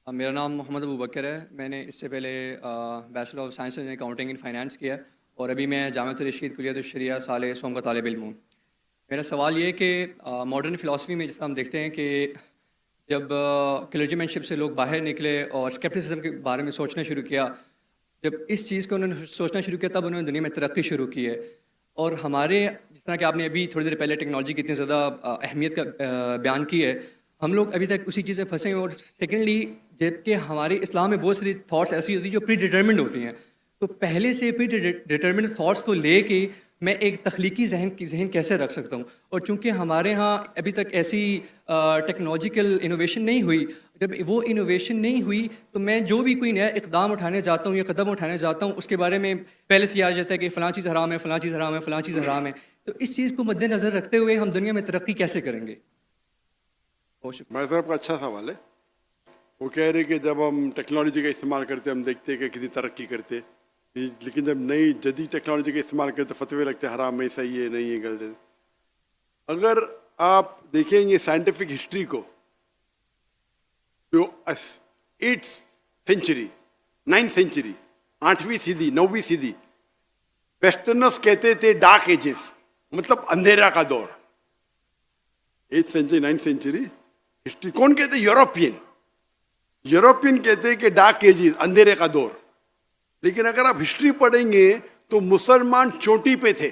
میرا نام محمد ابو بکر ہے. میں نے اس سے پہلے bachelor of science in accounting and finance کیا اور ابھی میں جامعۃ الرشید کلیۃ الشریعہ سال سوم کا طالب علم ہوں. میرا سوال یہ ہے کہ ماڈرن فلاسفی میں جس طرح ہم دیکھتے ہیں کہ جب کلرجی شپ سے لوگ باہر نکلے اور اسکیپٹسزم کے بارے میں سوچنا شروع کیا، جب اس چیز کو انہوں نے سوچنا شروع کیا تب انہوں نے دنیا میں ترقی شروع کی ہے. اور ہمارے جس طرح کہ آپ نے ابھی تھوڑی دیر پہلے ٹیکنالوجی کی اتنی زیادہ اہمیت کا بیان کی ہے، ہم لوگ ابھی تک اسی چیز سے پھنسے ہیں. اور سیکنڈلی جب کہ ہمارے اسلام میں بہت ساری تھاٹس ایسی ہوتی ہیں جو پری ڈیٹرمنڈ ہوتی ہیں، تو پہلے سے پری ڈیٹرمنڈ تھاٹس کو لے کے میں ایک تخلیقی ذہن کیسے رکھ سکتا ہوں؟ اور چونکہ ہمارے ہاں ابھی تک ایسی ٹیکنالوجیکل انوویشن نہیں ہوئی، جب وہ انوویشن نہیں ہوئی تو میں جو بھی کوئی نیا اقدام اٹھانے جاتا ہوں یا قدم اٹھانے جاتا ہوں اس کے بارے میں پہلے سے یہ آ جاتا ہے کہ فلاں چیز حرام ہے، فلاں چیز حرام ہے، فلاں چیز حرام ہے. تو اس چیز کو مد نظر رکھتے ہوئے ہم دنیا میں ترقی کیسے کریں گے؟ میرے صاحب کا اچھا سوال ہے. وہ کہہ رہے کہ جب ہم ٹیکنالوجی کا استعمال کرتے ہم دیکھتے کہ کسی ترقی کرتے، لیکن جب نئی جدید ٹیکنالوجی کا استعمال کرتے فتوے لگتے حرام ہے، صحیح ہے، نہیں ہے، غلط ہے. اگر آپ دیکھیں گے سائنٹیفک ہسٹری کو، جو 8th سینچری 9th سینچری 8ویں صدی 9ویں صدی ویسٹرنرز کہتے تھے ڈارک ایجز، مطلب اندھیرا کا دور. 8th century 9th century history کون کہتے؟ یوروپین کہتے کہ ڈارک ایجز، اندھیرے کا دور. لیکن اگر آپ ہسٹری پڑھیں گے تو مسلمان چوٹی پہ تھے،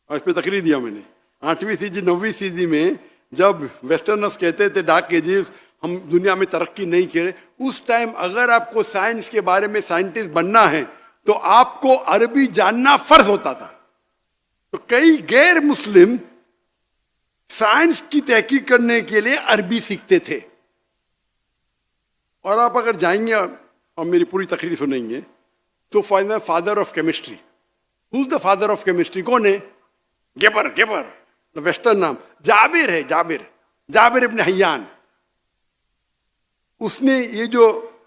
اور اس پہ تقریر دیا میں نے. 8ویں صدی 9ویں صدی میں جب ویسٹرنرز کہتے تھے ڈارک ایجز، ہم دنیا میں ترقی نہیں کرے، اس ٹائم اگر آپ کو سائنس کے بارے میں سائنٹسٹ بننا ہے تو آپ کو عربی جاننا فرض ہوتا تھا. تو کئی غیر مسلم سائنس کی تحقیق کرنے کے لیے عربی سیکھتے تھے. اور آپ اگر جائیں گے اور میری پوری تقریر سنیں گے تو father of chemistry, who the father of chemistry کون ہے؟ گیبر ویسٹرن نام. جابر ہے، جابر ابن حیان. اس نے یہ جو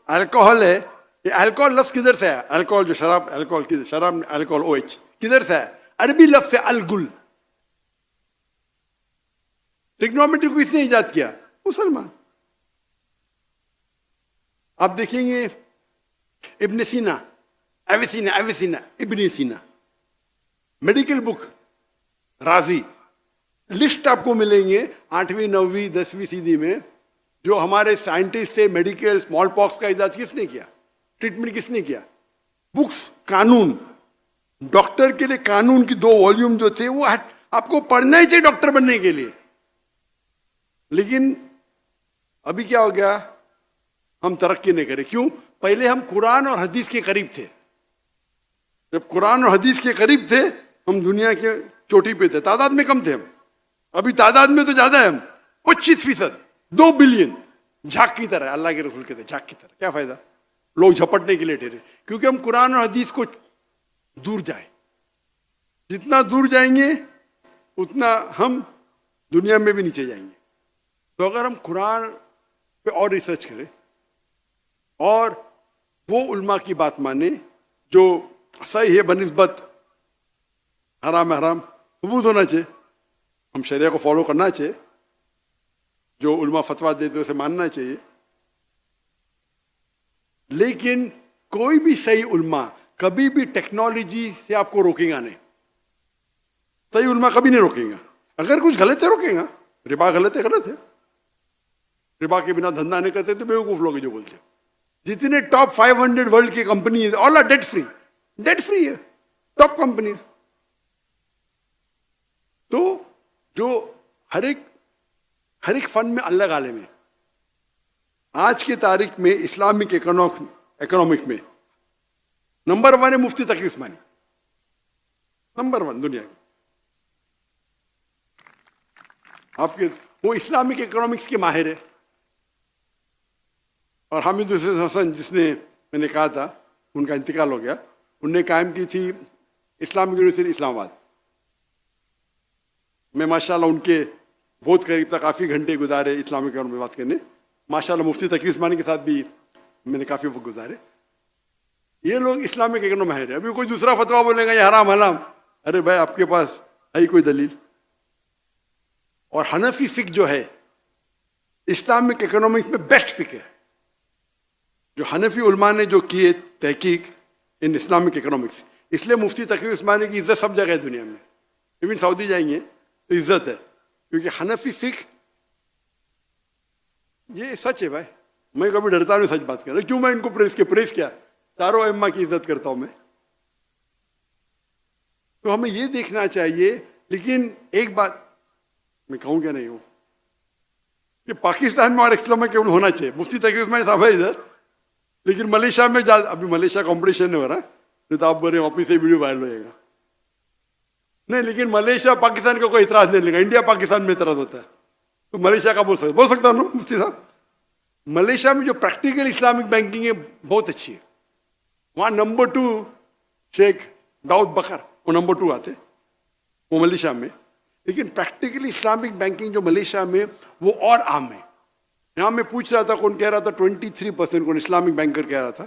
الکوہل ہے، یہ الکوہل لفظ کدھر سے ہے؟ الکوہل جو شراب، الکوہل OH کدھر سے ہے؟ عربی لفظ سے الگل. ٹیکنومیٹری کو اس نے ایجاد کیا، مسلمان. آپ دیکھیں گے ابن سینا، ابن سینا، میڈیکل بک رازی، لسٹ آپ کو ملیں گے 8ویں 9ویں 10ویں صدی میں جو ہمارے سائنٹسٹ تھے. میڈیکل اسمال پاکس کا ایجاد کس نے کیا؟ ٹریٹمنٹ کس نے کیا؟ بکس، قانون، ڈاکٹر کے لیے قانون کی 2 والیوم جو تھے وہ آپ کو پڑھنا ہی چاہیے ڈاکٹر بننے کے لیے. لیکن ابھی کیا ہو گیا؟ ہم ترقی نہیں کرے. کیوں؟ پہلے ہم قرآن اور حدیث کے قریب تھے. جب قرآن اور حدیث کے قریب تھے ہم دنیا کے چوٹی پہ تھے. تعداد میں کم تھے ہم، ابھی تعداد میں تو زیادہ ہے. ہم 25%، 2 بلین. جھاگ کی طرح، اللہ کے رسول کہتے جھاگ کی طرح. کیا فائدہ؟ لوگ جھپٹنے کے لیے ٹھہرے. کیونکہ ہم قرآن اور حدیث کو دور جائیں، جتنا دور جائیں گے اتنا ہم دنیا میں بھی نیچے جائیں گے. تو اگر ہم قرآن پہ اور ریسرچ کریں اور وہ علماء کی بات مانے جو صحیح ہے بنسبت حرام حرام ثبوت ہونا چاہیے، ہم شریعہ کو فالو کرنا چاہیے، جو علماء فتویٰ دیتے اسے ماننا چاہیے. لیکن کوئی بھی صحیح علماء کبھی بھی ٹیکنالوجی سے آپ کو روکے گا نہیں. صحیح علماء کبھی نہیں روکیں گا. اگر کچھ غلط ہے روکیں گا. ربا غلط ہے، ربا کے بنا دھندا نہیں کرتے تو بیوقوف لوگ جو بولتے ہیں. جتنے ٹاپ 500 ورلڈ کی company all are debt free ہے، ٹاپ کمپنیز. تو جو ہر ایک فن میں الگ عالم ہے. آج کی تاریخ میں اسلامک اکنامکس میں نمبر 1 ہے مفتی تقی عثمانی، نمبر 1 دنیا کی. آپ کے وہ اسلامک اکنامکس کے ماہر ہے. اور حامد حسن جس نے میں نے کہا تھا ان کا انتقال ہو گیا، انہوں نے قائم کی تھی اسلامک یونیورسٹی اسلام آباد. میں ماشاءاللہ ان کے بہت قریب تھا، کافی گھنٹے گزارے اسلامک میں بات کرنے. ماشاءاللہ مفتی تقی عثمانی کے ساتھ بھی میں نے کافی وقت گزارے. یہ لوگ اسلامک اکنامکس ماہر ہے. ابھی کوئی دوسرا فتویٰ بولے گا یہ حرام حرام، ارے بھائی آپ کے پاس ہے کوئی دلیل؟ اور حنفی فقہ جو ہے اسلامک اکنامکس میں بیسٹ فقہ ہے. جو حنفی علماء نے جو کیے تحقیق ان اسلامک اکنامکس، اس لیے مفتی تقی عثمانی کی عزت سب جگہ ہے دنیا میں. ایون سعودی جائیں گے تو عزت ہے، کیونکہ حنفی فقہ یہ سچ ہے بھائی. میں کبھی ڈرتا نہیں سچ بات کر رہا. کیوں میں ان کو پریس کیا، چاروں ائمہ کی عزت کرتا ہوں میں. تو ہمیں یہ دیکھنا چاہیے. لیکن ایک بات میں کہوں کیا نہیں ہوں کہ پاکستان میں اور اسلامک ہونا چاہیے. مفتی تقی عثمانی صاحب ہے ادھر، لیکن ملیشیا میں ابھی ملیشیا کمپٹیشن نہیں ہو رہا، نہیں تو آپ بولے واپس سے ویڈیو وائرل ہو جائے گا. نہیں، لیکن ملیشیا پاکستان کا کوئی اعتراض نہیں لے گا. انڈیا پاکستان میں اعتراض ہوتا ہے تو ملیشیا کا بول سکتا ہوں نا مفتی صاحب. ملیشیا میں جو پریکٹیکل اسلامک بینکنگ ہے بہت اچھی ہے. وہاں نمبر 2 شیخ داؤد بکر، وہ نمبر 2 آتے وہ ملیشیا میں. لیکن پریکٹیکلی اسلامک بینکنگ جو ملیشیا میں وہ اور عام ہے. یہاں میں پوچھ رہا تھا، کون کہہ رہا تھا 23%، کون اسلامک بینکر کہہ رہا تھا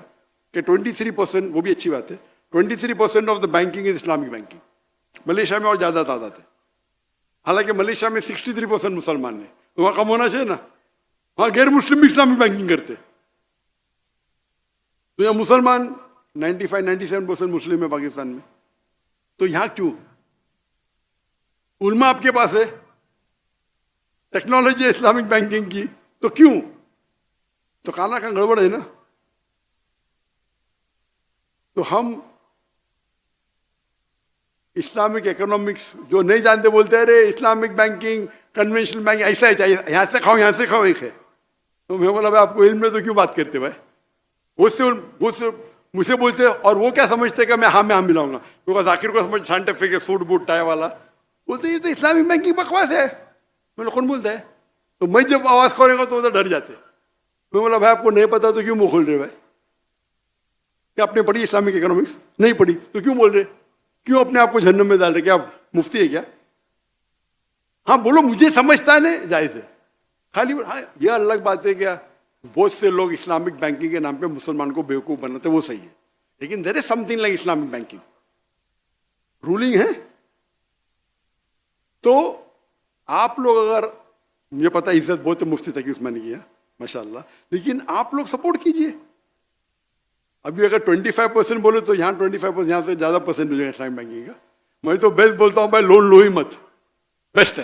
کہ 23%، وہ بھی اچھی بات ہے. 23% of the banking is Islamic banking. Malaysia میں اور زیادہ تعداد ہے. حالانکہ ملیشیا میں 63% مسلمان ہیں، تو وہاں کم ہونا چاہیے نا. وہاں غیر مسلم بھی اسلامک بینکنگ کرتے. تو یہاں مسلمان 95-97% مسلم ہے پاکستان میں. تو یہاں کیوں؟ علماء آپ کے پاس ہے، ٹیکنالوجی ہے اسلامک بینکنگ کی، تو کیوں؟ تو کھانا کا گڑبڑ ہے نا. تو ہم اسلامک اکنامکس جو نہیں جانتے بولتے ارے اسلامک بینکنگ کنونشنل بینک ایسا ہے، چاہیے یہاں سے کھاؤ یہاں سے کھاؤ ایک ہے. تو میں بولا بھائی آپ کو علم میں تو کیوں بات کرتے بھائی؟ وہ سے مجھ سے بولتے اور وہ کیا سمجھتے کہ میں ہاں ملاؤں گا. کیونکہ ذاکر کو سمجھ سائنٹیفک ہے، سوٹ بوٹ ٹائی والا، بولتے یہ تو اسلامک بینکنگ بکواس ہے. میں نے کون بولتا ہے؟ تو میں جب آواز کھولے گا تو ادھر ڈر جاتے. میں بولا بھائی آپ کو نہیں پتا تو کیوں منہ کھول رہے بھائی؟ کیا آپ نے پڑھی اسلامک اکنامکس؟ نہیں پڑھی تو کیوں بول رہے؟ کیوں اپنے آپ کو جہنم میں ڈال رہے؟ کیا مفتی ہے کیا؟ ہاں بولو مجھے سمجھتا نہیں جائز ہے. خالی ہاں یہ الگ بات ہے. کیا بہت سے لوگ اسلامک بینکنگ کے نام پہ مسلمان کو بیوقوف بناتے، وہ صحیح ہے. لیکن there is something like Islamic banking ruling ہے. تو آپ لوگ اگر، مجھے پتا عزت بہت ہے مفتی تقی عثمانی کی ہے ماشاء اللہ، لیکن آپ لوگ سپورٹ کیجئے. ابھی اگر 25% بولے تو یہاں 25%، یہاں سے زیادہ پرسنٹ ہو جائے گا اسلامک بینکنگ کا. میں تو بیسٹ بولتا ہوں بھائی لون لو ہی مت، بیسٹ ہے.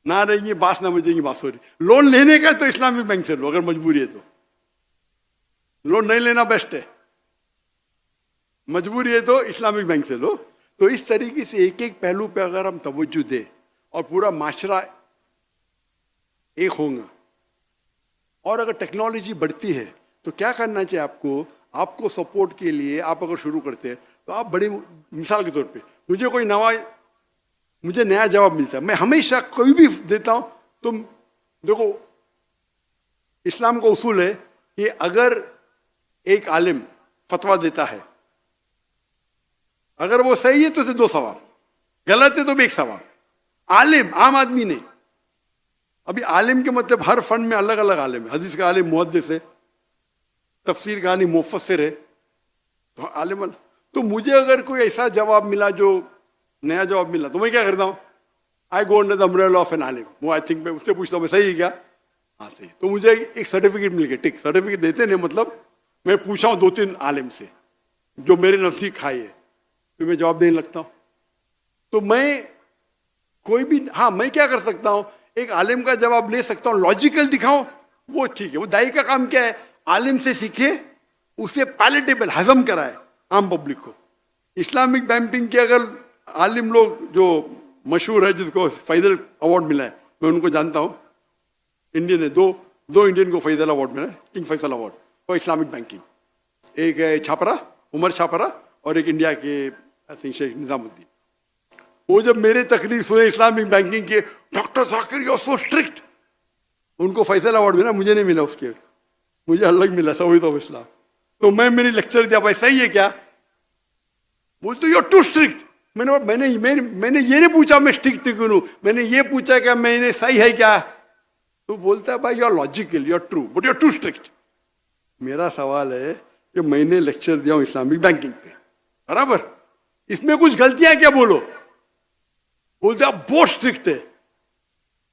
نہ رہیں گی باس نہ بچے گی بانسوری. لون لینے کا تو اسلامک بینک سے لو اگر مجبوری ہے تو. لون نہیں لینا بیسٹ ہے، مجبوری ہے تو اسلامک بینک سے لو. تو اس طریقے سے ایک ایک پہلو پہ اگر ہم توجہ دیں اور پورا معاشرہ ایک ہوگا، اور اگر ٹیکنالوجی بڑھتی ہے تو کیا کرنا چاہیے آپ کو سپورٹ کے لیے. آپ اگر شروع کرتے ہیں تو آپ بڑی مثال کے طور پہ مجھے نیا جواب ملتا ہے. میں ہمیشہ کوئی بھی دیتا ہوں تو دیکھو اسلام کا اصول ہے کہ اگر ایک عالم فتویٰ دیتا ہے، اگر وہ صحیح ہے تو اسے 2 ثواب، غلط ہے تو بھی 1 ثواب. عالم عام آدمی نہیں. ابھی عالم کے مطلب ہر فن میں الگ الگ عالم ہے. حدیث کا عالم محدث ہے، تفسیر کا عالم مفسر ہے، تو عالم. تو مجھے اگر کوئی ایسا جواب ملا جو نیا جواب ملا تو میں کیا کرتا ہوں؟ I go under the umbrella of an عالم. وہ آئی تھنک میں اس سے پوچھتا ہوں میں صحیح ہے کیا؟ ہاں صحیح. تو مجھے ایک سرٹیفکیٹ مل گیا. ٹک سرٹیفکیٹ دیتے نہیں، مطلب میں پوچھا ہوں 2-3 عالم سے جو میرے نزدیک کھائی ہے، تو میں جواب دینے لگتا ہوں. تو میں کوئی بھی، ہاں میں کیا کر سکتا ہوں؟ ایک عالم کا جواب لے سکتا ہوں، لاجیکل دکھاؤں، وہ ٹھیک ہے. وہ دائی کا کام کیا ہے؟ عالم سے سیکھے، اسے پیلیٹیبل ہضم کرائے عام پبلک کو. اسلامک بینکنگ کے اگر عالم لوگ جو مشہور ہے جس کو فیضل ایوارڈ ملا ہے، میں ان کو جانتا ہوں. انڈین ہے، دو انڈین کو فیضل ایوارڈ ملا ہے، king Faisal award for Islamic banking. ایک ہے چھاپرا، عمر چھاپرا، اور ایک انڈیا کے آئی تھنک شیخ نظام الدین. وہ جب میرے تقریر سنے اسلامک بینکنگ کے، doctor Zakir you are so strict. ان کو فیصل ایوارڈ ملا، مجھے نہیں ملا. اس کے مجھے الگ ملا سوید آف اسلام. تو میں میری لیکچر دیا، بھائی صحیح ہے کیا؟ بولتے یو آر ٹو اسٹرکٹ. میں نے یہ نہیں پوچھا میں اسٹرکٹ کیوں ہوں، میں نے یہ پوچھا کہ میں نے صحیح ہے کیا. تو بولتا ہے بھائی you are logical, you are true, but you are too strict. میرا سوال ہے کہ میں نے لیکچر دیا ہوں اسلامک بینکنگ پہ، برابر، اس میں کچھ غلطیاں کیا بولو؟ بولتے آپ بہت اسٹرکٹ ہے.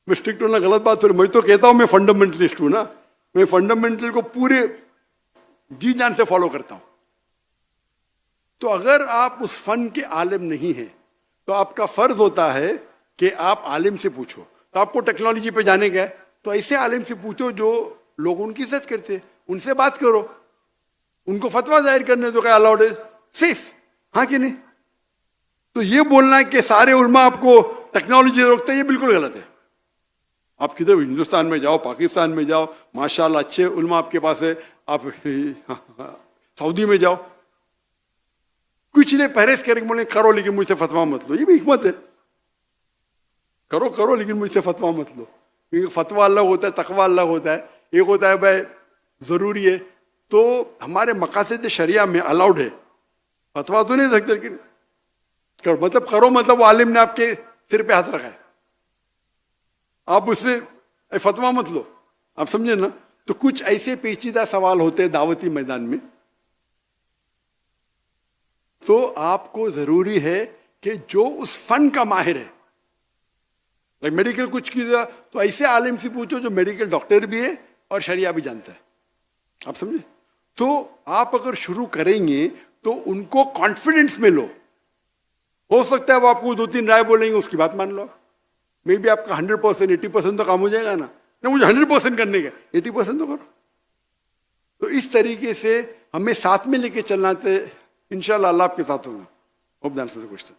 میں اسٹرکٹ ہونا غلط بات ہو رہی. میں تو کہتا ہوں میں فنڈامنٹلسٹ ہوں نا. میں فنڈامنٹل کو پورے جی جان سے فالو کرتا ہوں. تو اگر آپ اس فن کے عالم نہیں ہیں تو آپ کا فرض ہوتا ہے کہ آپ عالم سے پوچھو. تو آپ کو ٹیکنالوجی پہ جانے کا ہے تو ایسے عالم سے پوچھو جو لوگ ان کی عزت کرتے ہیں, ان سے بات کرو, ان کو فتویٰ ظاہر کرنے دو کہ الاؤڈ از سیف, ہاں کہ نہیں. تو یہ بولنا ہے کہ سارے علماء آپ کو ٹیکنالوجی سے روکتے ہیں, یہ بالکل غلط ہے. آپ کدھر ہندوستان میں جاؤ, پاکستان میں جاؤ, ماشاءاللہ اچھے علماء آپ کے پاس ہے. آپ سعودی میں جاؤ, کچھ نہیں پرہیز کریں, بولیں کرو لیکن مجھ سے فتویٰ مت لو. یہ بھی حکمت ہے, کرو لیکن مجھ سے فتویٰ مت لو. کیونکہ فتویٰ الگ ہوتا ہے, تقویٰ الگ ہوتا ہے. ایک ہوتا ہے بھائی ضروری ہے, تو ہمارے مقاصد شریعہ میں الاؤڈ ہے, فتویٰ تو نہیں سکتے لیکن کرو مطلب وہ عالم نے آپ کے سر پہ ہاتھ رکھا ہے, آپ اس سے فتویٰ مت لو. آپ سمجھے نا. تو کچھ ایسے پیچیدہ سوال ہوتے ہیں دعوتی میدان میں, تو آپ کو ضروری ہے کہ جو اس فن کا ماہر ہے, میڈیکل کچھ کیا تو ایسے عالم سے پوچھو جو میڈیکل ڈاکٹر بھی ہے اور شریعہ بھی جانتا ہے. آپ سمجھے. تو آپ اگر شروع کریں گے تو ان کو کانفیڈنس میں لو. ہو سکتا ہے وہ آپ کو 2-3 رائے بولیں گے, اس کی بات مان لو. مے بی آپ کا 100% 80% تو کام ہو جائے گا نا. مجھے 100% کرنے کا, 80% تو کرو. تو اس طریقے سے ہمیں ساتھ میں لے کے چلنا تھے. انشاءاللہ اللہ آپ کے ساتھ ہوگا. Hope the answers the question.